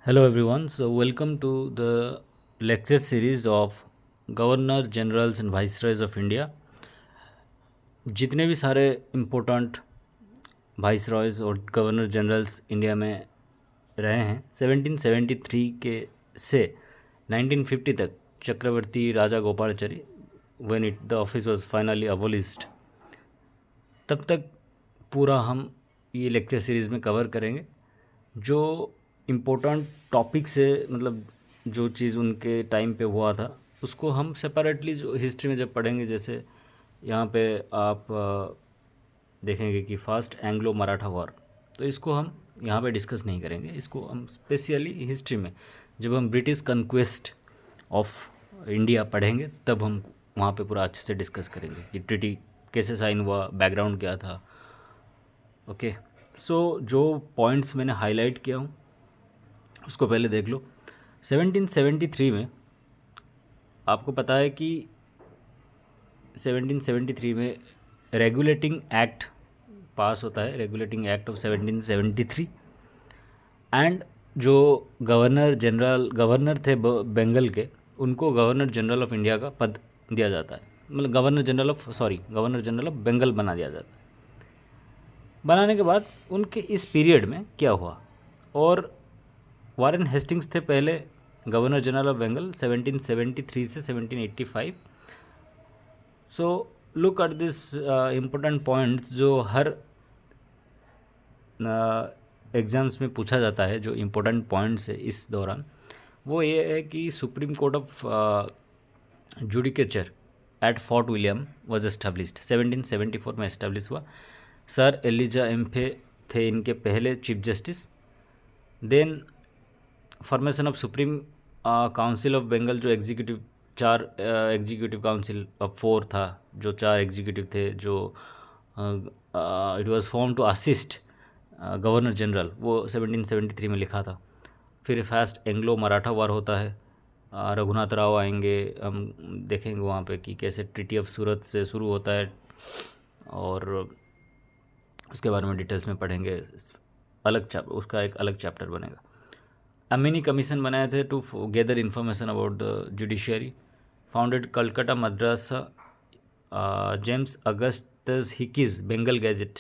Hello everyone. So welcome to the lecture series of Governor Generals and Viceroys of India. जितने भी सारे important वाइसरॉयज़ और governor generals India में रहे हैं 1773 के से 1950 तक Chakravarti Raja Gopalachari when it the office was finally abolished, तब तक पूरा हम ये लेक्चर सीरीज़ में कवर करेंगे। जो इम्पोर्टेंट टॉपिक से मतलब जो चीज़ उनके टाइम पे हुआ था उसको हम सेपरेटली जो हिस्ट्री में जब पढ़ेंगे, जैसे यहाँ पे आप देखेंगे कि फर्स्ट एंग्लो मराठा वॉर, तो इसको हम यहाँ पे डिस्कस नहीं करेंगे। इसको हम स्पेशली हिस्ट्री में जब हम ब्रिटिश कन्क्वेस्ट ऑफ इंडिया पढ़ेंगे तब हम वहाँ पे पूरा अच्छे से डिस्कस करेंगे कि ट्रीटी कैसे साइन हुआ, बैकग्राउंड क्या था। ओके, सो जो पॉइंट्स मैंने हाईलाइट किया हूँ उसको पहले देख लो। 1773 में आपको पता है कि 1773 में रेगुलेटिंग एक्ट पास होता है, रेगुलेटिंग एक्ट ऑफ 1773। एंड जो गवर्नर थे बंगाल के, उनको गवर्नर जनरल ऑफ इंडिया का पद दिया जाता है, मतलब गवर्नर जनरल ऑफ बंगाल बना दिया जाता है। बनाने के बाद उनके इस पीरियड में क्या हुआ, और वारेन हेस्टिंग्स थे पहले गवर्नर जनरल ऑफ बंगाल 1773 से 1785। So look at this important points जो हर एग्ज़ाम्स में पूछा जाता है। जो इम्पोर्टेंट पॉइंट्स है इस दौरान वो ये है कि Supreme Court of Judicature at Fort William was established, 1774 में एस्टेब्लिश हुआ। सर एलिजा एम्फे थे इनके पहले chief justice. Then formation of Supreme Council of Bengal, जो एग्जीक्यूटिव एग्जीक्यूटिव काउंसिल ऑफ 4 था, जो 4 एग्जीक्यूटिव थे, जो it was form to assist governor general, वो 1773 में लिखा था। फिर फर्स्ट एंग्लो मराठा वार होता है, रघुनाथ राव आएंगे, हम देखेंगे वहाँ पे कि कैसे ट्रीटी ऑफ सूरत से शुरू होता है, और उसके बारे में डिटेल्स में पढ़ेंगे। उसका एक अलग चैप्टर बनेगा। अमीनी कमीशन बनाए थे to gather information about the judiciary. Founded Calcutta Madrasa, James Augustus Hicky's Bengal Gazette.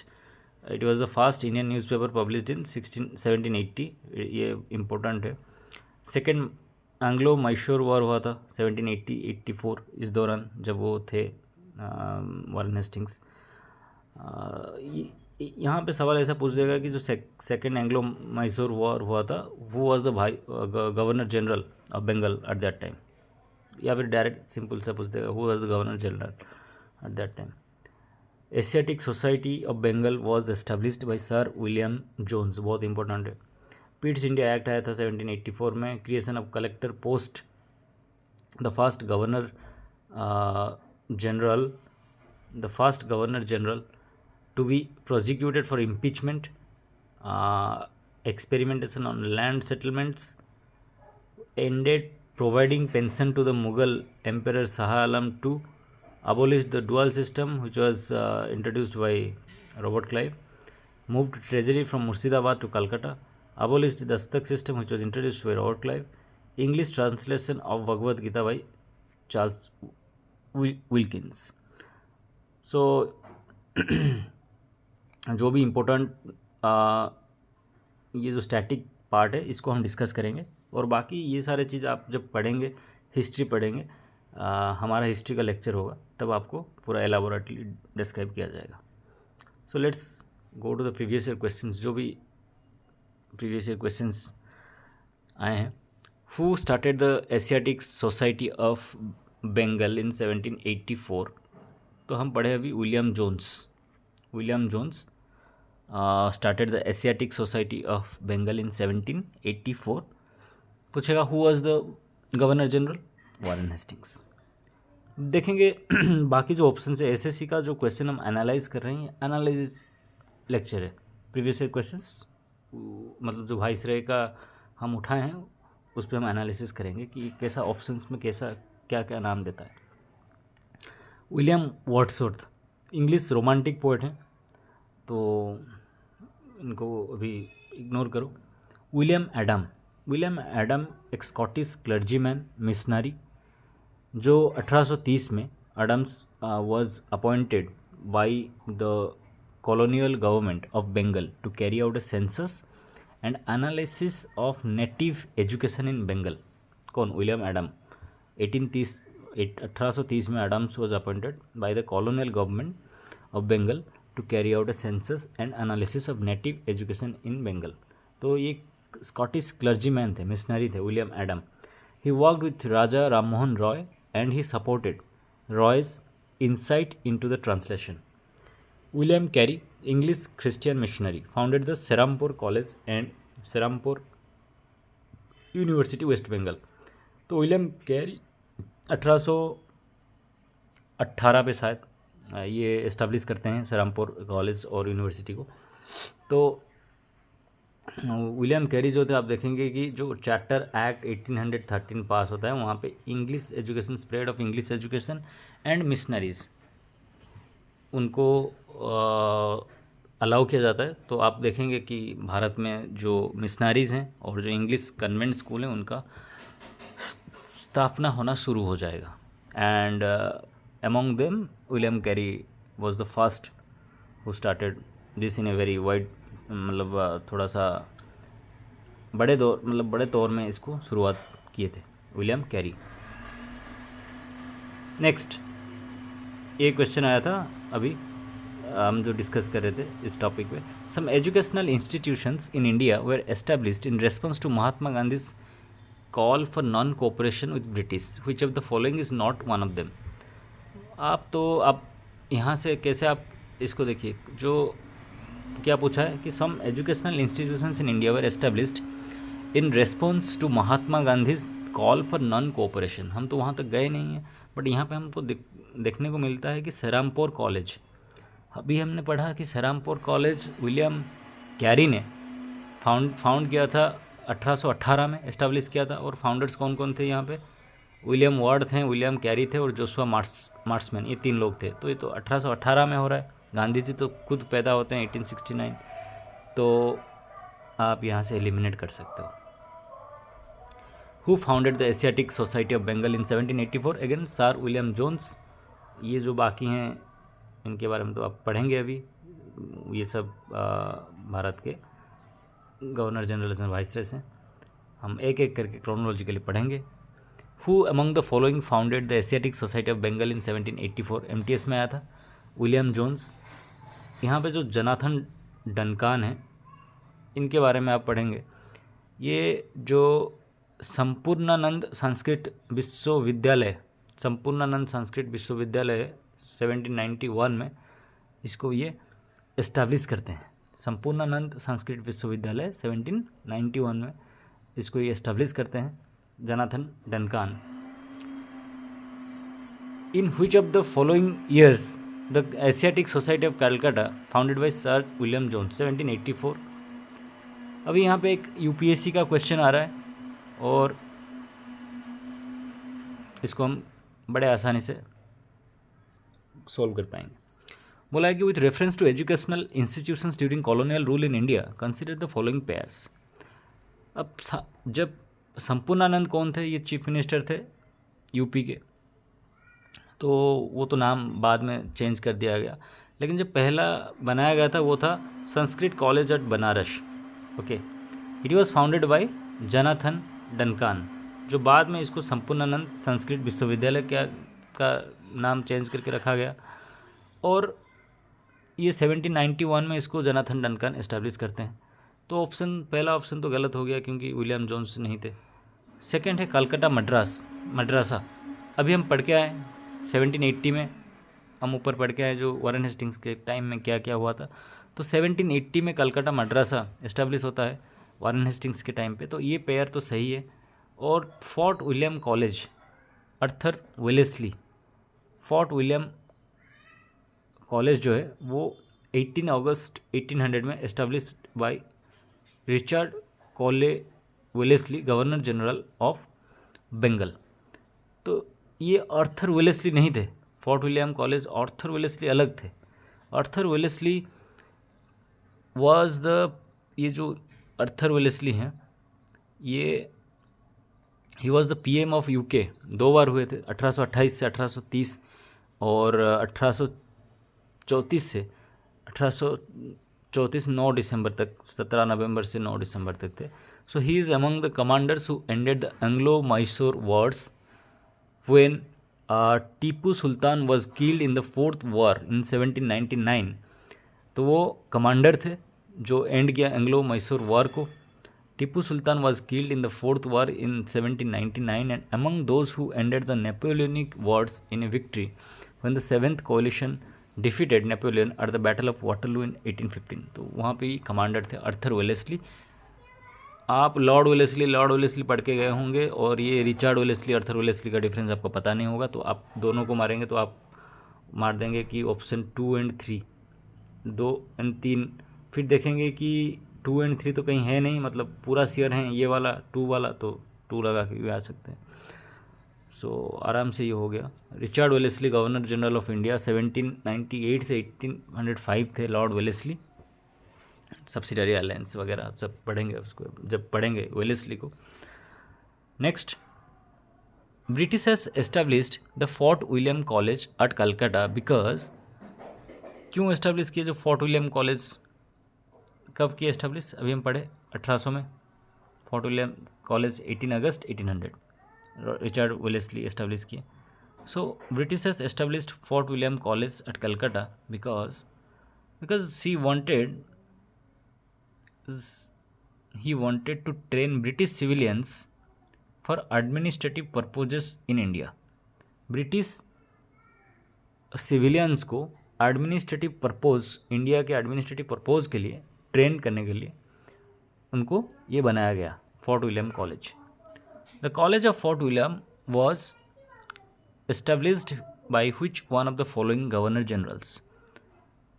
It was the first Indian newspaper published in 1780, ये इम्पोर्टेंट है। सेकेंड एंग्लो मैसूर वॉर हुआ था 1780-84, इस दौरान जब वो थे वारेन हेस्टिंग्स। यहाँ पे सवाल ऐसा पूछ देगा कि जो सेकेंड एंग्लो मैसूर वॉर हुआ था वो was the governor general of Bengal at that time, या फिर डायरेक्ट सिंपल सा पूछ देगा who was the governor general at that time. Asiatic society of Bengal was established by sir William Jones, बहुत इंपॉर्टेंट है। पिट्स इंडिया एक्ट आया था 1784 में। Creation of collector post, the first governor general to be prosecuted for impeachment, experimentation on land settlements, ended providing pension to the Mughal Emperor Shah Alam II, abolished the dual system which was introduced by Robert Clive, moved treasury from Murshidabad to Calcutta, abolished the Dastak system which was introduced by Robert Clive, English translation of Bhagavad Gita by Charles Wilkins. So जो भी important ये जो static part है इसको हम discuss करेंगे, और बाकी ये सारे चीज़ आप जब पढ़ेंगे, हिस्ट्री पढ़ेंगे, हमारा हिस्ट्री का लेक्चर होगा तब आपको पूरा एलाबोरेटली डिस्क्राइब किया जाएगा। So let's go to the previous year questions. जो भी प्रीवियस ईयर क्वेश्चंस आए हैं। Who started the Asiatic society of Bengal in 1784, तो हम पढ़े अभी William Jones started the Asiatic Society of Bengal in 1784. पूछेगा who was the governor general, Warren Hastings. देखेंगे बाकी जो ऑप्शन है एसएससी का, जो क्वेश्चन हम एनालाइज कर रहे हैं, एनालिसिस लेक्चर है। प्रीवियस ईयर क्वेश्चंस मतलब जो वाइसरॉय का हम उठाए हैं उस पर हम एनालिसिस करेंगे कि कैसा ऑप्शंस में कैसा क्या क्या नाम देता है। William Wordsworth English romantic poet हैं, तो इनको अभी इग्नोर करो। विलियम एडम विलियम एडम एक स्कॉटिश क्लर्जीमैन मिशनरी जो 1830 में Adams was appointed by the colonial government of Bengal to carry out a census and analysis of native education in Bengal. कौन? William Adam. 1830 में Adams was appointed by the colonial government of Bengal to carry out a census and analysis of native education in Bengal. तो ये Scottish clergyman थे, missionary थे, William Adam. He worked with Raja Rammohn Roy and he supported Roy's insight into the translation. William Carey, English Christian missionary, founded the Serampore College and Serampore University, West Bengal. तो William Carey 1818 पे शायद ये establish करते हैं Serampore college और university को. तो William Carey जो थे, आप देखेंगे कि जो चार्टर एक्ट 1813 पास होता है वहाँ पे English education, spread of English education and missionaries उनको अलाउ किया जाता है. तो आप देखेंगे कि भारत में जो मिशनरीज़ हैं और जो इंग्लिश कन्वेंट स्कूल हैं उनका स्थापना होना शुरू हो जाएगा. And among them William Carey was the first who started this in a very wide, मतलब थोड़ा सा बड़े तौर में इसको शुरुआत किए थे विलियम कैरी. नेक्स्ट एक क्वेश्चन आया था अभी हम जो डिस्कस कर रहे थे इस टॉपिक पे. Some educational institutions in India were established in response to Mahatma Gandhi's call for non cooperation with British, which of the following is not one of them. आप यहाँ से कैसे आप इसको देखिए, जो क्या पूछा है कि some educational institutions in India were established in response to Mahatma Gandhi's call for non cooperation. हम तो वहाँ तक गए नहीं हैं, बट यहाँ पे हमको देखने को मिलता है कि सेरामपुर कॉलेज, अभी हमने पढ़ा कि सेरामपुर कॉलेज विलियम कैरी ने फाउंड किया था 1818 में एस्टेब्लिश किया था. और फाउंडर्स कौन कौन थे यहाँ पे? विलियम वार्ड थे, विलियम कैरी थे और जोशुआ मार्समैन, ये 3 लोग थे. तो ये तो 1818 में हो रहा है. गांधी जी तो खुद पैदा होते हैं 1869. तो आप यहाँ से एलिमिनेट कर सकते हो. Who founded the Asiatic society of Bengal in 1784? Again Sir William Jones. ये जो बाकी हैं इनके बारे में तो आप पढ़ेंगे अभी. ये सब भारत के गवर्नर जनरल एंड वाइसरॉयस हैं. हम एक एक करके क्रोनोलॉजिकली पढ़ेंगे. Who among the following founded the Asiatic society of Bengal in 1784? MTS में आया था विलियम जोन्स. यहाँ पे जो जनाथन डनकान है इनके बारे में आप पढ़ेंगे. ये जो संपूर्णानंद संस्कृत विश्वविद्यालय है 1791 में इसको ये इस्टेब्लिश करते हैं. संपूर्णानंद संस्कृत विश्वविद्यालय 1791 में इसको ये इस्टेब्लिश करते हैं Jonathan Duncan. In which of the following years the Asiatic society of Calcutta founded by sir William Jones? 1784. अभी यहाँ पे एक UPSC का क्वेश्चन आ रहा है और इसको हम बड़े आसानी से सॉल्व कर पाएंगे. बोला है कि with reference to educational institutions during colonial rule in India consider the following pairs. अब जब संपूर्णानंद कौन थे? ये चीफ मिनिस्टर थे यूपी के. तो वो तो नाम बाद में चेंज कर दिया गया, लेकिन जब पहला बनाया गया था वो था Sanskrit college at Banaras. Okay, it was founded by Jonathan Duncan, जो बाद में इसको संपूर्णानंद संस्कृत विश्वविद्यालय का नाम चेंज करके रखा गया. और ये 1791 में इसको जनाथन डनकान इस्टेब्लिश करते हैं. तो पहला ऑप्शन तो गलत हो गया क्योंकि विलियम जोन्स नहीं थे. सेकंड है कलकत्ता मद्रासा. अभी हम पढ़ के आए 1780 में, हम ऊपर पढ़ के आए जो वारेन हेस्टिंग्स के टाइम में क्या क्या हुआ था. तो 1780 में कलकत्ता मद्रासा इस्टेब्लिश होता है वारेन हेस्टिंग्स के टाइम पे. तो ये पेयर तो सही है. और Fort William College Arthur Wellesley, Fort William College जो है वो 18 अगस्त 1800 में establish by Richard Colley Wellesley, governor general of Bengal. तो ये आर्थर वेलेस्ली नहीं थे. Fort William College, Arthur Wellesley अलग थे. आर्थर वेलेस्ली वाज द, ये जो आर्थर वेलेस्ली हैं ये ही was the PM of UK, 2 बार हुए थे, 1828 से 1830 और 1834 से 1834 9 दिसंबर तक, 17 नवंबर से 9 दिसंबर तक थे. So he is among the commanders who ended the Anglo Mysore wars when Tipu Sultan was killed in the fourth war in 1799. तो वो कमांडर थे जो एंड किया एंग्लो मैसूर वॉर को. Tipu Sultan was killed in the fourth war in 1799 and among those who ended the Napoleonic wars in a victory when the seventh coalition defeated Napoleon at the battle of Waterloo in 1815. तो वहाँ पे ही commander थे Arthur Wellesley. आप Lord Wellesley पढ़ के गए होंगे और ये रिचर्ड वेलेस्ली, आर्थर वेलेस्ली का डिफरेंस आपको पता नहीं होगा, तो आप दोनों को मारेंगे तो आप मार देंगे कि ऑप्शन 2 एंड 3, 2 एंड 3. फिर देखेंगे कि 2 एंड 3 तो कहीं है नहीं, मतलब पूरा शेयर है ये वाला 2 वाला, तो 2 लगा के भी आ सकते हैं. सो आराम से ये हो गया. Richard Wellesley governor general of India 1798 से 1805 थे लॉर्ड वेलेस्ली. सब्सिडरी अलायंस वगैरह आप सब पढ़ेंगे उसको जब पढ़ेंगे वेलेस्ली को. Next, British has established the fort William college eight Calcutta because. क्यों एस्टेब्लिश किया जो फोर्ट विलियम कॉलेज, कब किया एस्टेब्लिश, अभी हम पढ़े 1800 में. फोर्ट विलियम कॉलेज 18 अगस्त 1800 रिचर्ड वेलेस्ली एस्टेब्लिश किए. So British has established fort William college eight Calcutta because he wanted to train British civilians for administrative purposes in India. British civilians को administrative purpose, India के administrative purpose के लिए train करने के लिए उनको ये बनाया गया fort William college. The college of Fort William was established by which one of the following governor generals.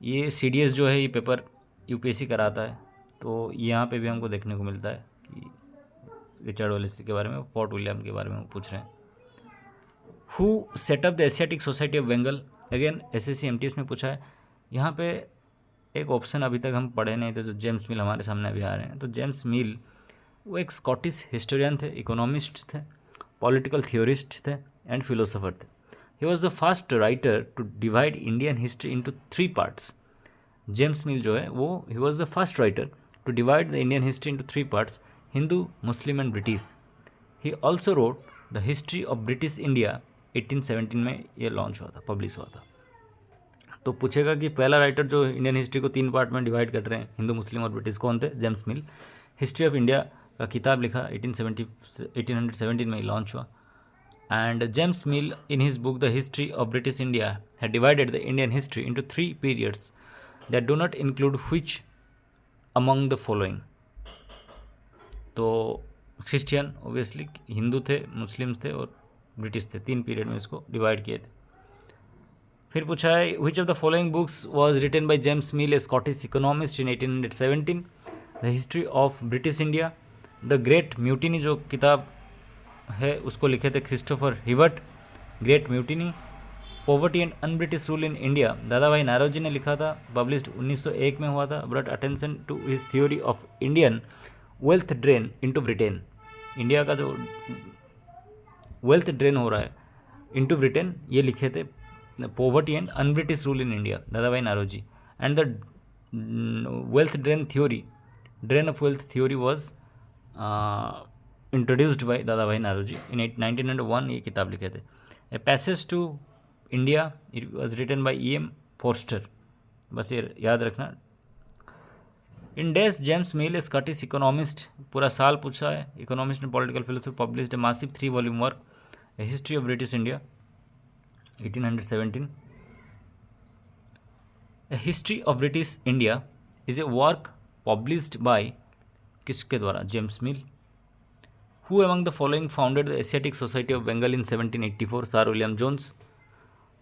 ये CDS जो है ये पेपर UPSC कराता है, तो यहाँ पे भी हमको देखने को मिलता है कि रिचर्ड वेलेस्ली के बारे में, फोर्ट विलियम के बारे में पूछ रहे हैं. Who set up the Asiatic society of Bengal, again SSC MTS में पूछा है. यहाँ पे एक ऑप्शन अभी तक हम पढ़े नहीं थे, तो जेम्स मिल हमारे सामने अभी आ रहे हैं. तो जेम्स मिल वो एक स्कॉटिश हिस्टोरियन थे, इकोनॉमिस्ट थे, पॉलिटिकल थियोरिस्ट थे एंड फिलोसोफर थे. He was the first writer to divide Indian history into 3 parts. James Mill जो है वो he was the first writer to divide the Indian history into 3 parts: Hindu, Muslim and British. He also wrote the history of British India 1817 में ये launch हुआ था, publish हुआ था. तो पूछेगा कि पहला राइटर जो इंडियन हिस्ट्री को 3 पार्ट में डिवाइड कर रहे हैं, हिंदू, मुस्लिम और ब्रिटिश, कौन थे? James mill. History of India का किताब लिखा 1817 में लॉन्च हुआ. And James mill in his book the history of British India had divided the Indian history into 3 periods that do not include which among the following. तो Christian obviously, Hindu थे, Muslims थे और British थे, 3 period में इसको divide किए थे. फिर पूछा है which of the following books was written by James Mill, a Scottish economist, in 1817. The history of British India. The great mutiny जो किताब है उसको लिखे थे Christopher Hibbert, great mutiny. Poverty and unBritish rule in India, Dadabhai Naoroji ने लिखा था, published 1901 में हुआ था. Brought attention to his theory of Indian wealth drain into Britain. India का जो वेल्थ ड्रेन हो रहा है इनटू ब्रिटेन, ये लिखे थे poverty and unBritish rule in India, Dadabhai Naoroji. And the wealth drain theory, drain of wealth theory was introduced by Dadabhai Naoroji in 1901. ये किताब लिखे थे. A passage to India, it was written by EM Forster. बस ये याद रखना. In days James Mill, a Scottish economist, पूरा साल पूछा है, economist and political philosophy, published a massive 3 volume work, A history of British India 1817. A history of British India is a work published by, किसके द्वारा? James Mill. Who among the following founded the Asiatic society of Bengal in 1784? Sir William Jones.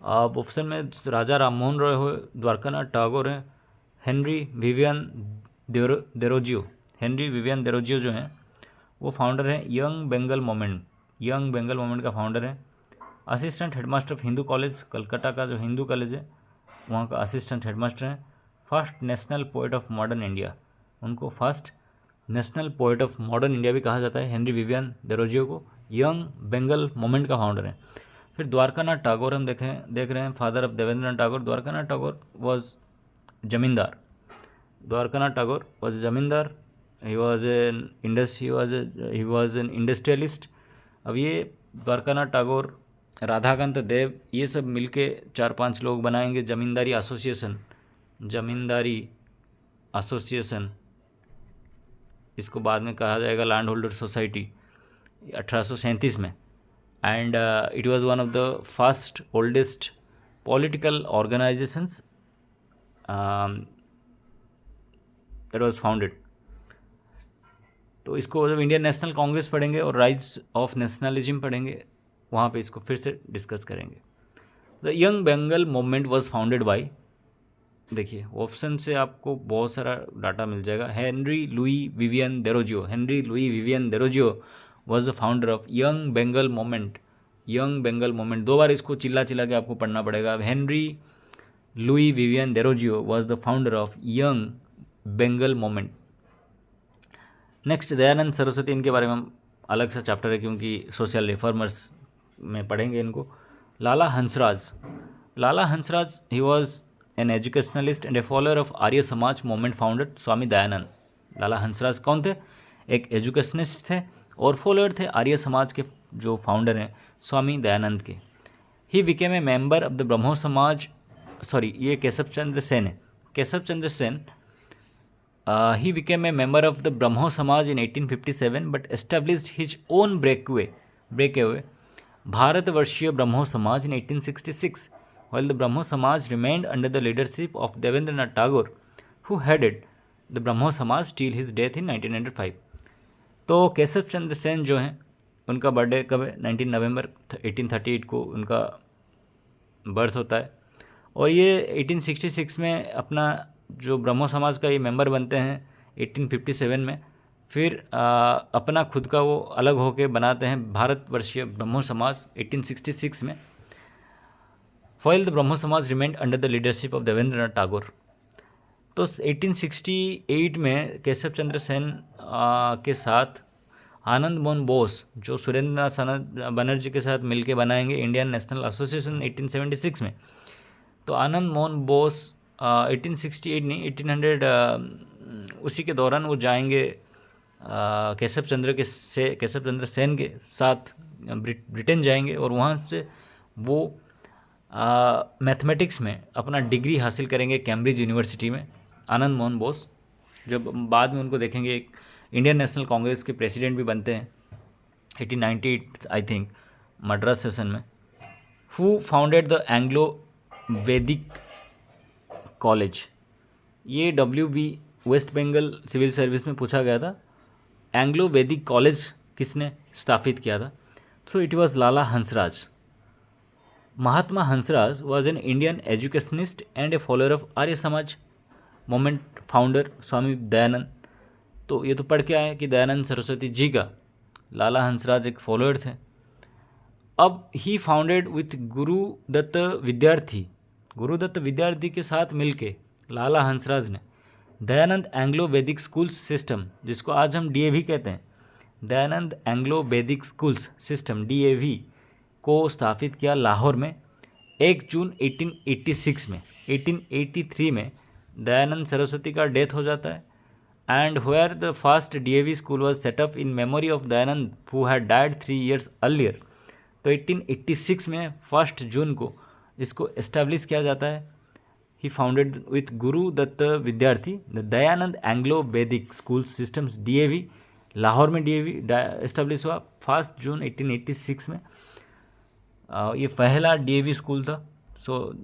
अब option में राजा राममोहन रॉय हो, द्वारकानाथ टैगोर हैं, Henry Vivian Derozio. Henry Vivian Derozio जो हैं वो founder हैं Young Bengal Movement, Young Bengal movement का फाउंडर हैं. Assistant headmaster of Hindu College, Calcutta का जो हिंदू कॉलेज है वहाँ का असिस्टेंट हेडमास्टर हैं. First national poet of modern India, उनको first national poet of modern India भी कहा जाता है हेनरी विवियन डेरोजियो को, यंग बंगाल मूवमेंट का फाउंडर है। फिर द्वारकानाथ टैगोर हम देख रहे हैं, father of Debendranath Tagore. Dwarkanath Tagore was zamindar. Dwarkanath Tagore was जमींदार, ही वॉज एन इंडस्ट्रियलिस्ट। अब ये द्वारकानाथ टैगोर, राधाकांत देव, ये सब मिलके 4-5 लोग बनाएंगे जमींदारी एसोसिएशन, इसको बाद में कहा जाएगा लैंड होल्डर सोसाइटी, 1837 में। And it was one of the first oldest political organisations that was founded. तो इसको जब इंडियन नेशनल कांग्रेस पढ़ेंगे और राइज ऑफ नेशनलिज्म पढ़ेंगे, वहाँ पे इसको फिर से डिस्कस करेंगे। The Young Bengal Movement was founded by, देखिए ऑप्शन से आपको बहुत सारा डाटा मिल जाएगा। Henry Louis Vivian Derozio, Henry Louis Vivian Derozio was the founder of young Bengal Movement. Young Bengal Movement, 2 बार इसको चिल्ला के आपको पढ़ना पड़ेगा। Henry Louis Vivian Derozio was the founder of young Bengal Movement. Next Dayanand Saraswati, इनके बारे में हम अलग सा चैप्टर है क्योंकि सोशल रिफॉर्मर्स में पढ़ेंगे इनको। Lala Hansraj, Lala Hansraj he was an educationalist and a follower of Arya Samaj movement founder Swami Dayanand. Lala Hansraj कौन थे? एक एजुकेशनिस्ट थे और फॉलोअर थे आर्य समाज के जो फाउंडर हैं स्वामी दयानंद के। He became a member of the Brahmo Samaj, sorry ये केशव चंद्र सेन है, Keshab Chandra Sen. He became a member of the Brahmo Samaj in 1857 but established his own breakaway Bharatvarshiya Brahmo Samaj in 1866 while the Brahmo Samaj remained under the leadership of Devendranath Tagore, who headed the Brahmo Samaj till his death in 1905। तो केशव चंद्र सेन जो हैं उनका birthday कब है? 19 नवंबर 1838 को उनका birth होता है और ये 1866 में अपना जो ब्रह्मो समाज का ये मेंबर बनते हैं 1857 में। फिर अपना खुद का वो अलग होके बनाते हैं भारतवर्षीय ब्रह्मो समाज 1866 में। While the Brahmo Samaj remained under the leadership of Devendranath Tagore। तो 1868 में केशव चंद्र सेन के साथ आनंद मोहन बोस, जो सुरेंद्रनाथ बनर्जी के साथ मिलके बनाएंगे इंडियन नेशनल एसोसिएशन 1876 में। तो आनंद मोहन बोस 1868 नहीं 1800 उसी के दौरान वो जाएंगे केशव चंद्र सेन के साथ ब्रिटेन जाएंगे और वहाँ से वो मैथमेटिक्स में अपना डिग्री हासिल करेंगे कैम्ब्रिज यूनिवर्सिटी में। आनंद मोहन बोस जब बाद में उनको देखेंगे एक इंडियन नेशनल कांग्रेस के प्रेसिडेंट भी बनते हैं 1898 आई थिंक मद्रास सेशन में। Who founded the Anglo Vedic College, ये WB West Bengal civil service में पूछा गया था। एंग्लो वैदिक कॉलेज किसने स्थापित किया था? So it was Lala Hansraj. Mahatma Hansraj was an Indian educationist and a follower of Arya Samaj movement founder Swami Dayanand. तो ये तो पढ़ के आए कि दयानंद सरस्वती जी का लाला हंसराज एक फॉलोअर थे। अब ही फाउंडेड विथ गुरुदत्त विद्यार्थी के साथ मिलके लाला हंसराज ने दयानंद एंग्लो वैदिक स्कूल्स सिस्टम, जिसको आज हम DAV कहते हैं, दयानंद एंग्लो वैदिक स्कूल्स सिस्टम DAV को स्थापित किया लाहौर में 1 जून 1886 में। 1883 में दयानंद सरस्वती का डेथ हो जाता है and where the first DAV school was set up in memory of Dayanand who had died 3 years earlier. तो 1886 में 1 जून को इसको एस्टेब्लिश किया जाता है। ही फाउंडेड विथ गुरुदत्त विद्यार्थी द दयानंद एंग्लो वैदिक स्कूल सिस्टम्स DAV, लाहौर में DAV एस्टेब्लिश हुआ 1 जून 1886 में। ये पहला DAV स्कूल था। So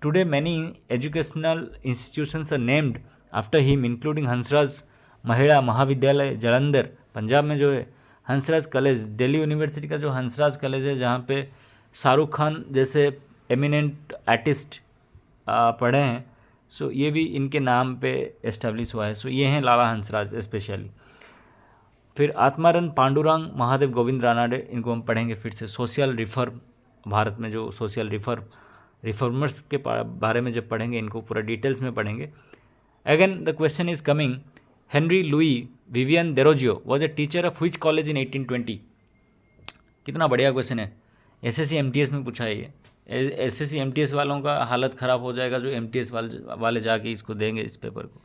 today many educational institutions are named after him including Hansraj Mahila Mahavidyalaya Jalandhar Punjab में जो है, हंसराज कॉलेज, दिल्ली यूनिवर्सिटी का जो हंसराज कॉलेज है जहाँ पे शाहरुख खान जैसे एमिनेंट आर्टिस्ट पढ़े हैं। सो ये भी इनके नाम पे एस्टेब्लिश हुआ है। सो ये हैं लाला हंसराज स्पेशली। फिर आत्माराम पांडुरंग महादेव गोविंद रानाडे, इनको हम पढ़ेंगे फिर से। सोशल रिफॉर्म, भारत में जो सोशल रिफॉर्मर्स के बारे में जब पढ़ेंगे इनको पूरा डिटेल्स में पढ़ेंगे। Again the question is coming, Henry Louis Vivian Derozio was a teacher of which college in 1820? कितना बढ़िया क्वेश्चन है, एसएससी एमटीएस में पूछा है ये। एसएससी एमटीएस वालों का हालत ख़राब हो जाएगा जो एमटीएस वाले जाके इसको देंगे इस पेपर को।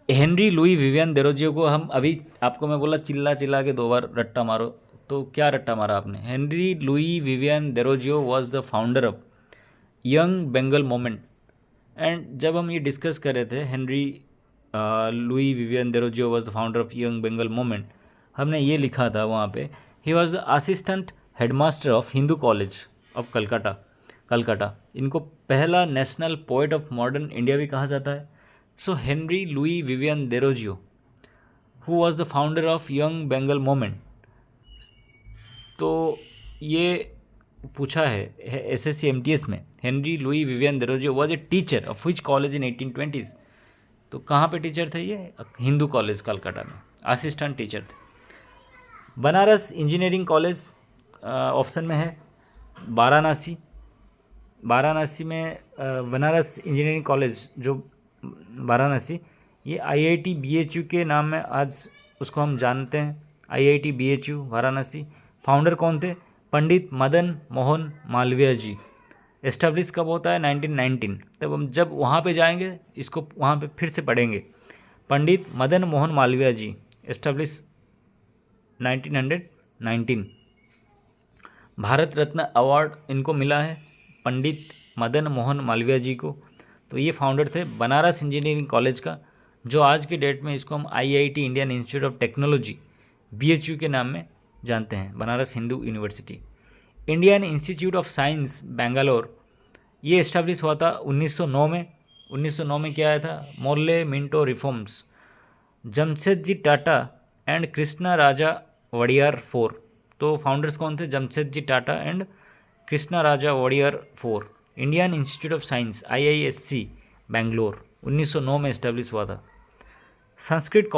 हेनरी लुई विवियन डेरोजियो को हम अभी, आपको मैं बोला चिल्ला चिल्ला के 2 बार रट्टा मारो, तो क्या रट्टा मारा आपने? Henry Louis Vivian Derozio was the founder of young Bengal movement. And जब हम ये डिस्कस कर रहे थे Henry Louis Vivian Derozio was the founder of young Bengal movement, हमने ये लिखा था वहाँ पे, he was assistant headmaster of Hindu college of Calcutta. इनको पहला national poet of modern India भी कहा जाता है। So Henry Louis Vivian Derozio who was the founder of young Bengal movement, तो ये पूछा है एसएससी एमटीएस में, Henry Louis Vivian Derozio was a teacher of which college in 1820? तो कहाँ पे टीचर थे ये? हिंदू कॉलेज कलकत्ता में असिस्टेंट टीचर थे। बनारस इंजीनियरिंग कॉलेज ऑप्शन में है, वाराणसी में बनारस इंजीनियरिंग कॉलेज जो वाराणसी, ये आईआईटी बीएचयू के नाम में आज उसको हम जानते हैं, आईआईटी बीएचयू वाराणसी। फाउंडर कौन थे? पंडित मदन मोहन मालवीय जी। एस्टेब्लिश कब होता है? 1919। तब हम जब वहाँ पे जाएंगे इसको वहाँ पे फिर से पढ़ेंगे। पंडित मदन मोहन मालवीय जी, एस्टेब्लिश 1919। भारत रत्न अवार्ड इनको मिला है, पंडित मदन मोहन मालवीय जी को। तो ये फाउंडर थे बनारस इंजीनियरिंग कॉलेज का, जो आज के डेट में इसको हम IIT Indian Institute of technology BHU के नाम में जानते हैं, Banaras Hindu university. Indian Institute of science Bangalore, ये इस्टेब्लिश हुआ था 1909 में। 1909 में क्या आया था? Morley Minto reforms, Jamshedji Tata and Krishna Raja Wadiyar 4। तो फाउंडर्स कौन थे? Jamshedji Tata and Krishna Raja Wadiyar 4। Indian Institute of Science IISc Bangalore 1909 में इस्टेब्लिश हुआ था। संस्कृत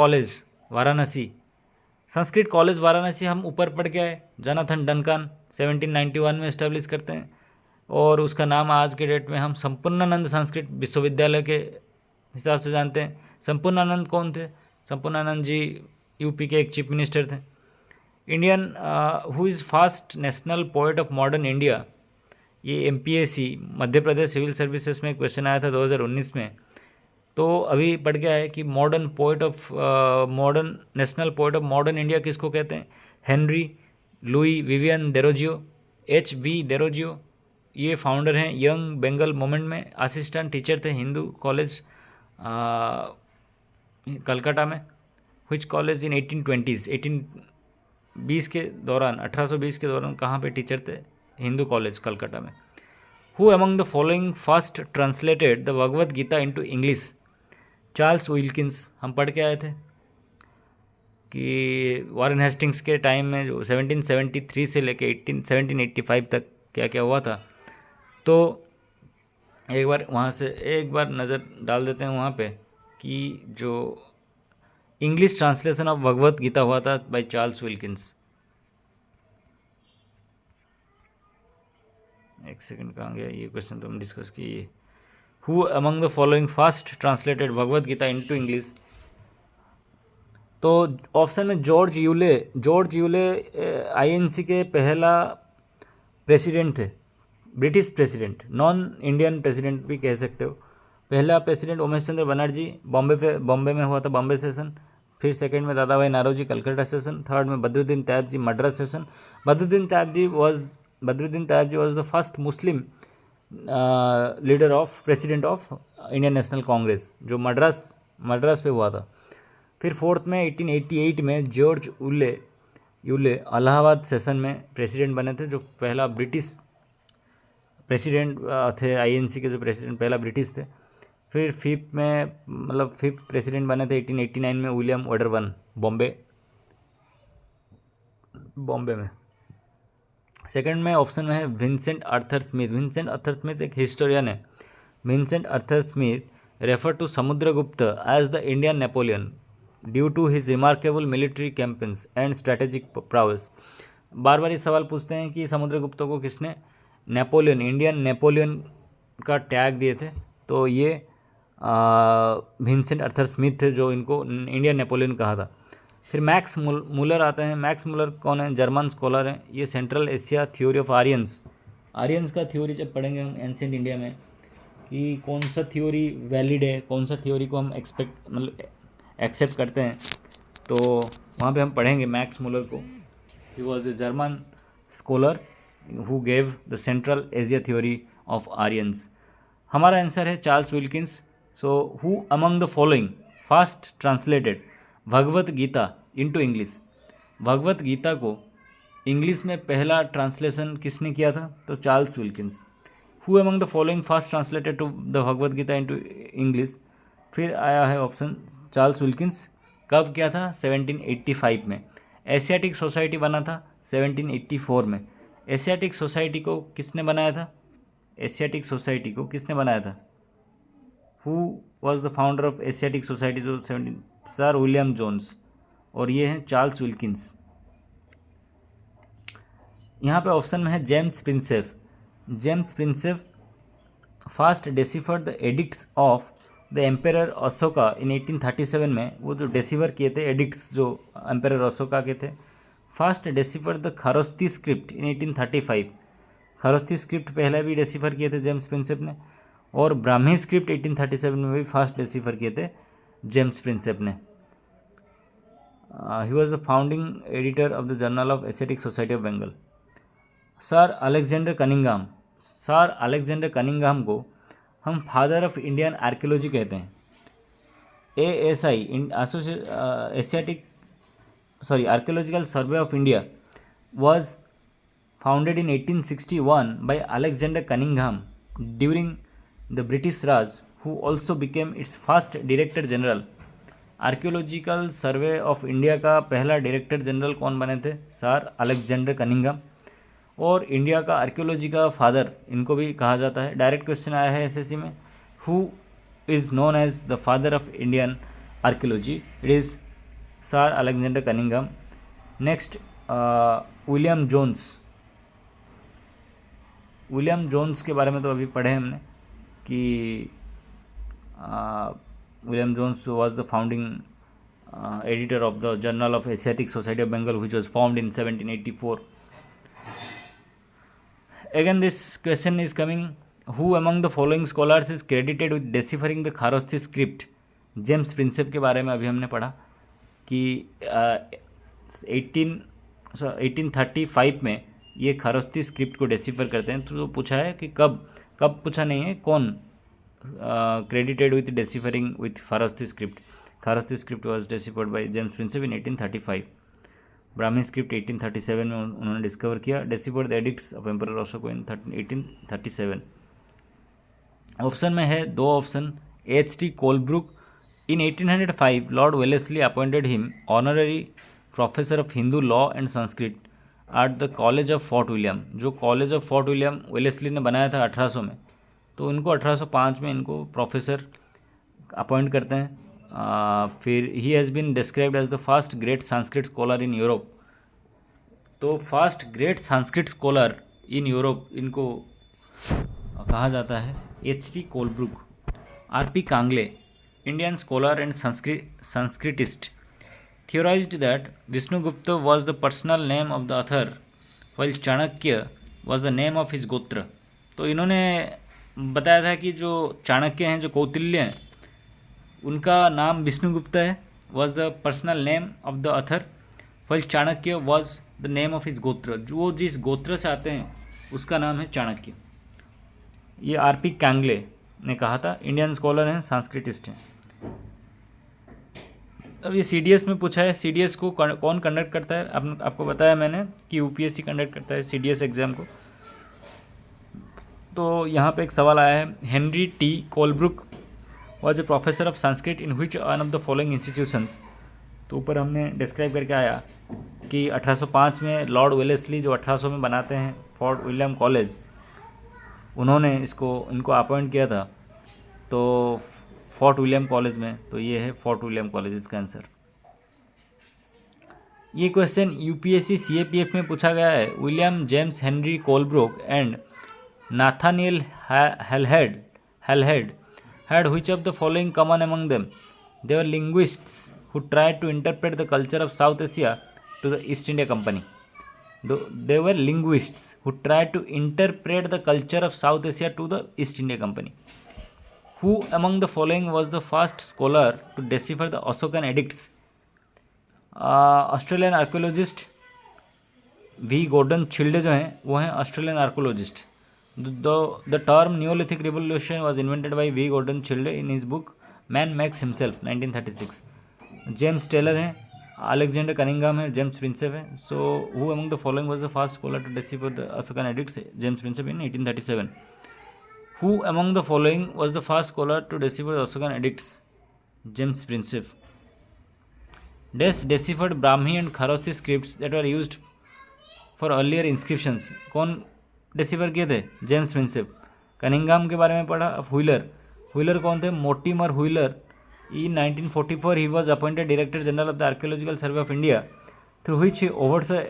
कॉलेज वाराणसी हम ऊपर पढ़ के आए, जोनाथन डंकन 1791 में इस्टेब्लिश करते हैं, और उसका नाम आज के डेट में हम संपूर्णानंद संस्कृत विश्वविद्यालय के हिसाब से जानते हैं। संपूर्णानंद कौन थे? संपूर्णानंद जी यूपी के एक चीफ मिनिस्टर थे। Indian who is first national poet of modern India, ये MPSC Madhya Pradesh civil services में क्वेश्चन आया था 2019 में। तो अभी पढ़ गया है कि national poet of modern India किसको कहते हैं? Henry Louis Vivian Derozio, HV Derozio, ये फाउंडर हैं यंग बंगाल मूवमेंट में, असिस्टेंट टीचर थे हिंदू कॉलेज कलकत्ता में। व्हिच कॉलेज इन 1820 1820 के दौरान 1820 के दौरान कहाँ पे टीचर थे? हिंदू कॉलेज कलकत्ता में। Who among the following first translated the Bhagavad Gita into English? Charles Wilkins, हम पढ़ के आए थे कि वॉरेन हेस्टिंग्स के टाइम में जो 1773 से लेके 1785 तक क्या क्या हुआ था। तो एक बार नज़र डाल देते हैं वहाँ पे कि जो English translation of Bhagavad Gita हुआ था बाय चार्ल्स विल्किंस। एक सेकंड, कहाँ गया ये क्वेश्चन? तो हम डिस्कस किए। Who among the following first translated Bhagavad Gita into English? तो ऑप्शन में जॉर्ज यूले INC के पहला प्रेसिडेंट थे, British president, non Indian president भी कह सकते हो। पहला प्रेसिडेंट उमेश चंद्र बनर्जी, बॉम्बे में हुआ था, बॉम्बे सेशन। फिर सेकंड में दादा भाई नारोजी, कलकत्ता सेशन। थर्ड में Badruddin Tyab ji, Madras session. Badruddin Tyab ji was the first Muslim leader of president of Indian National Congress, जो मद्रास पे हुआ था। फिर फोर्थ में 1888 में जॉर्ज यूले इलाहाबाद सेशन में प्रेसिडेंट बने थे, जो पहला ब्रिटिश प्रेसिडेंट थे। INC के जो प्रेसिडेंट पहला ब्रिटिश थे। फिर फिफ्थ प्रेसिडेंट बने थे 1889 में विलियम वडरवन, बॉम्बे में। सेकंड में ऑप्शन में है विंसेंट आर्थर स्मिथ एक हिस्टोरियन है। Vincent Arthur Smith refer to Samudragupta as the Indian Napoleon due to his remarkable military campaigns and strategic prowess. बार बार ये सवाल पूछते हैं कि समुद्रगुप्त को किसने इंडियन नेपोलियन का टैग दिए थे? तो ये विंसेंट अर्थर स्मिथ थे जो इनको इंडियन नेपोलियन कहा था। फिर मैक्स मूलर आते हैं। मैक्स मूलर कौन है? जर्मन स्कॉलर हैं। ये central Asia theory of Aryans का थ्योरी जब पढ़ेंगे हम एंशिएंट इंडिया में कि कौन सा थ्योरी वैलिड है, कौन सा थ्योरी को हम एक्सेप्ट करते हैं, तो वहाँ पे हम पढ़ेंगे मैक्स मूलर को। He was a German scholar who gave the Central Asia theory of Aryans. हमारा आंसर है Charles Wilkins. So who among the following first translated Bhagavad Gita into English? Bhagavad Gita को इंग्लिश में पहला ट्रांसलेशन किसने किया था? तो Charles Wilkins. Who among the following first translated to the Bhagavad Gita into English? फिर आया है ऑप्शन चार्ल्स विल्किंस। कब किया था? 1785 में। एशियाटिक सोसाइटी बना था 1784 में। एशियाटिक सोसाइटी को किसने बनाया था? एशियाटिक सोसाइटी को किसने बनाया था? Who was the founder of Asiatic society? जो सर विलियम जोन्स, और ये हैं चार्ल्स विल्किंस। यहाँ पे ऑप्शन में है James Prinsep. James Prinsep first deciphered the edicts of the emperor Ashoka in 1837 में। वो जो डेसिफर किए थे एडिक्ट्स जो एम्पेरर अशोका के थे। First deciphered the Kharosthi script in 1835। Kharosthi script पहले भी डेसिफर किए थे जेम्स प्रिंसेप ने। और ब्राह्मी स्क्रिप्ट 1837 में भी फर्स्ट डेसिफर किए थे जेम्स प्रिंसेप ने। He was the founding editor of the journal of Asiatic society of Bengal. Sir Alexander Cunningham. Sir Alexander Cunningham को हम फादर ऑफ इंडियन आर्कियोलॉजी कहते हैं। ASI Archaeological Survey of India was founded in 1861 by Alexander Cunningham during the British Raj, who also became its first Director General. Archaeological Survey of India का पहला director general कौन बने थे? Sir Alexander Cunningham. और India का archaeology का father इनको भी कहा जाता है। डायरेक्ट क्वेश्चन आया है SSC में, who is known as the father of Indian archaeology? It is Sir Alexander Cunningham. Next William Jones. William Jones के बारे में तो अभी पढ़े हमने कि William Jones was the founding editor of the Journal of Asiatic Society of Bengal, which was formed in 1784. Again, this question is coming, who among the following scholars is credited with deciphering the Kharosthi script? James Prinsep के बारे में अभी हमने पढ़ा कि 1835 में ये खारोस्ती script को डेसिफर करते हैं। तो पूछा है कि कब पूछा नहीं है, कौन credited with deciphering with Kharosthi script. Kharosthi script was deciphered by James Prinsep in 1835. Brahmi script 1837 में उन्होंने डिस्कवर किया। Deciphered the edicts of emperor Ashoka in 1837। Option में है दो option. H.T. Colebrooke. In 1805 Lord Wellesley appointed him honorary professor of Hindu law and Sanskrit at the college of Fort William. जो college of Fort William Wellesley ने बनाया था 1800 में, तो इनको 1805 में इनको प्रोफेसर अपॉइंट करते हैं। फिर he has been described as the first great Sanskrit scholar in Europe. तो first great Sanskrit scholar in Europe इनको कहा जाता है। H.T. Colebrooke. R.P. Kangle, Indian scholar and Sanskritist, theorized that Vishnugupta was the personal name of the author, while Chanakya was the name of his गोत्र। तो इन्होंने बताया था कि जो चाणक्य हैं, जो कौटिल्य हैं, उनका नाम विष्णुगुप्त है, was the personal name of the Athar, while Chanakya was the name of his गोत्र। जो जिस गोत्र से आते हैं उसका नाम है चाणक्य। ये R.P. कांगले ने कहा था। इंडियन स्कॉलर हैं, संस्कृतिस्ट हैं। अब ये CDS में पूछा है। CDS को कौन कंडक्ट करता है? आपको बताया मैंने कि UPSC कंडक्ट करता है CDS एग्ज़ाम को। तो यहाँ पे एक सवाल आया है, Henry T. Colebrook was a professor of Sanskrit in which one of the following institutions. तो ऊपर हमने डिस्क्राइब करके आया कि 1805 में लॉर्ड वेलेस्ली जो 1800 में बनाते हैं फोर्ट विलियम कॉलेज, उन्होंने इनको अपॉइंट किया था तो फोर्ट विलियम कॉलेज में। तो ये है फोर्ट विलियम कॉलेज इसका आंसर। ये क्वेश्चन UPSC CAPF में पूछा गया है। William James Henry Colebrooke and Nathaniel Halhed had which of the following common among them? They were linguists who tried to interpret the culture of South Asia to the East India Company. They were linguists who tried to interpret the culture of South Asia to the East India Company. Who among the following was the first scholar to decipher the Ashokan edicts? Australian archaeologist V Gordon Childe जो हैं वो हैं Australian archaeologist. The term Neolithic revolution was invented by V Gordon Childe in his book Man Makes Himself 1936. James Taylor हैं, Alexander Cunningham है, James Prinsep है. So who among the following was the first scholar to decipher the Ashokan edicts? James Prinsep in 1837. Who among the following was the first scholar to decipher the Ashokan edicts? James Prinsep. Deciphered Brahmi and Kharosthi scripts that were used for earlier inscriptions. कौन decipher किए थे? James Prinsep. कनिंगहाम के बारे में पढ़ा. हुइलर कौन थे? Mortimer हुइलर. In 1944 he was appointed Director General of the Archaeological Survey of India, through which he oversaw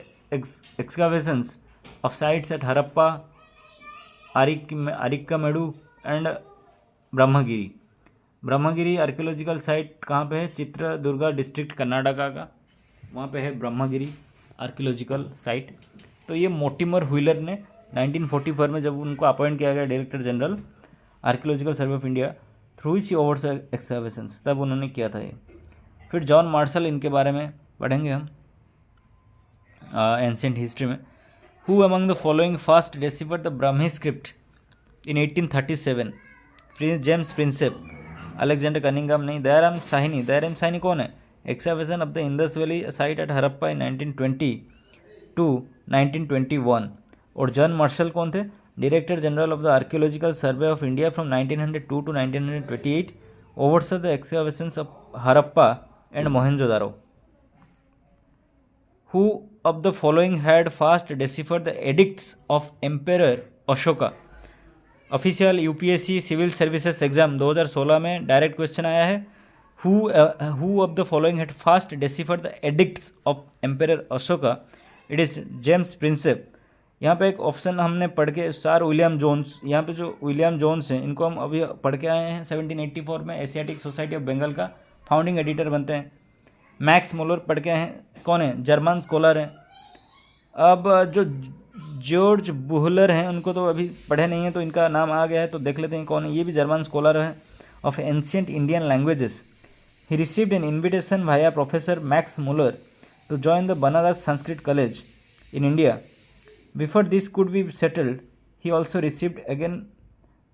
excavations of sites at Harappa, Arikamedu and Brahmagiri archaeological site कहाँ पे है? चित्रदुर्गा डिस्ट्रिक्ट कर्नाटका का, वहाँ पे है ब्रह्मगिरी आर्कियोलॉजिकल साइट. तो ये मोर्टिमर हुइलर ने 1944 में जब उनको अपॉइंट किया गया director general archaeological Survey of India, through which overs excavations, तब उन्होंने किया था ये. फिर जॉन मार्शल, इनके बारे में पढ़ेंगे हम एंशिएंट हिस्ट्री में. Who among the following first deciphered the Brahmi script in 1837? James Prinsep. Alexander Cunningham नहीं. दयाराम साहिनी कौन है? Excavation of the Indus Valley site at Harappa in 1920 to 1921. और जॉन मार्शल कौन थे? Director general of the archaeological Survey of India from 1902 to 1928, oversaw the excavations of Harappa and Mohenjo-daro. Who of the following had first deciphered the edicts of Emperor Ashoka? Official UPSC civil services exam 2016 में direct question आया है. Who of the following had first deciphered the edicts of emperor Ashoka? It is James Prinsep. यहाँ पे एक option हमने पढ़ के sir William Jones, यहाँ पे जो विलियम जोन्स हैं इनको हम अभी पढ़ के आए हैं. 1784 में एशियाटिक सोसाइटी ऑफ बंगाल का फाउंडिंग एडिटर बनते हैं. मैक्स मुलर पढ़ के हैं, कौन है? जर्मन स्कॉलर हैं. अब जो जॉर्ज बुहलर हैं उनको तो अभी पढ़े नहीं हैं, तो इनका नाम आ गया है, तो देख लेते हैं कौन है. ये भी जर्मन स्कॉलर हैं of ancient Indian languages. He received an invitation via professor Max Muller to join the Banaras Sanskrit College in India. Before this could be settled, he also received again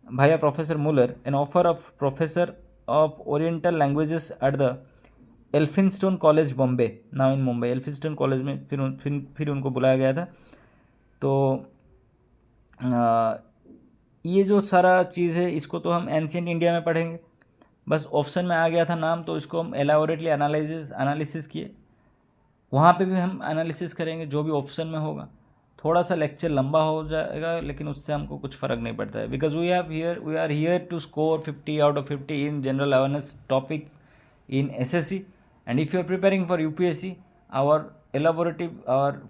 via professor Muller an offer of professor of oriental languages at the Elphinstone College Bombay, now in Mumbai. Elphinstone College में फिर उनको बुलाया गया था. तो ये जो सारा चीज़ है इसको तो हम एंशिएंट इंडिया में पढ़ेंगे. बस ऑप्शन में आ गया था नाम, तो इसको हम एलाबोरेटली एनालिसिस किए. वहाँ पे भी हम एनालिसिस करेंगे जो भी ऑप्शन में होगा. थोड़ा सा लेक्चर लंबा हो जाएगा, लेकिन उससे हमको कुछ फ़र्क नहीं पड़ता है, because we are here to score 50 out of 50 in general awareness topic in SSC. And if you are preparing for UPSC, our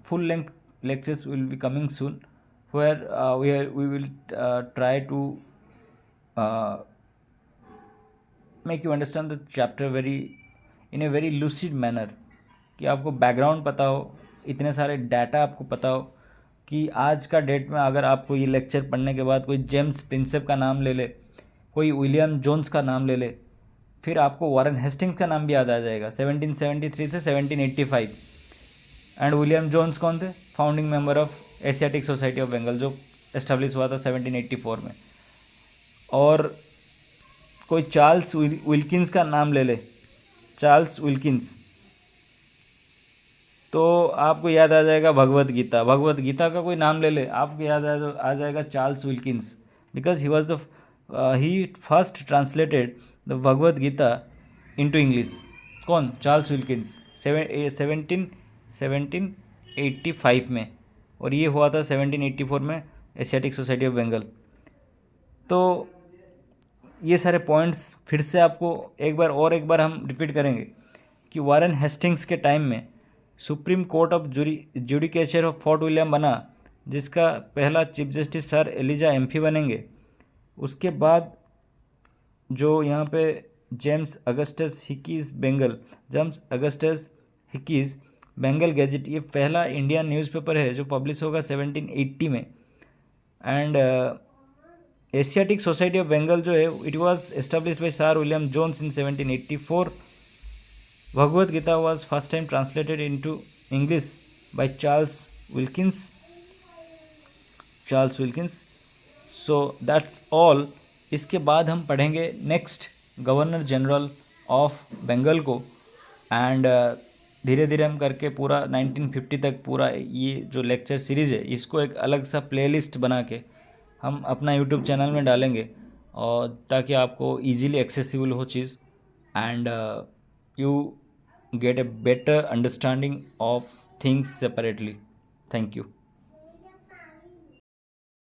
full length lectures will be coming soon, where we will try to make you understand the chapter in a very lucid manner, कि आपको background पता हो, इतने सारे data आपको पता हो कि आज का डेट में अगर आपको ये लेक्चर पढ़ने के बाद कोई जेम्स प्रिंसेप का नाम ले ले, कोई विलियम जोन्स का नाम ले ले, फिर आपको वारन हेस्टिंग्स का नाम भी याद आ जाएगा 1773 से 1785. एंड विलियम जोन्स कौन थे? Founding member of Asiatic society of Bengal, जो एस्टेब्लिश हुआ था 1784 में. और कोई चार्ल्स विल्किंस का नाम ले ले, चार्ल्स विल्किंस, तो आपको याद आ जाएगा भगवत गीता का कोई नाम ले ले, आपको याद आ जाएगा Charles Wilkins, because he first translated the Bhagavad Gita into English. कौन? चार्ल्स विल्किंस 1785 में, और ये हुआ था 1784 में एशियाटिक सोसाइटी ऑफ बंगाल. तो ये सारे पॉइंट्स फिर से आपको एक बार हम रिपीट करेंगे कि वारन हेस्टिंग्स के टाइम में Supreme Court of Judicature of Fort William बना, जिसका पहला chief justice Sir Elijah Impey बनेंगे. उसके बाद जो यहाँ पे James Augustus Hicky's Bengal Gazette, ये पहला इंडियन न्यूज़पेपर है जो पब्लिश होगा 1780 में। And Asiatic society of Bengal जो है it was established by sir William Jones in 1784। Bhagavad Gita was first time translated into English by Charles Wilkins. So that's all. इसके बाद हम पढ़ेंगे next governor general of Bengal को। एंड धीरे धीरे हम करके पूरा 1950 तक पूरा ये जो लेक्चर सीरीज़ है इसको एक अलग सा प्लेलिस्ट बना के हम अपना यूट्यूब चैनल में डालेंगे, और ताकि आपको इजीली एक्सेसिबल हो चीज़, and you get a better understanding of things separately. Thank you.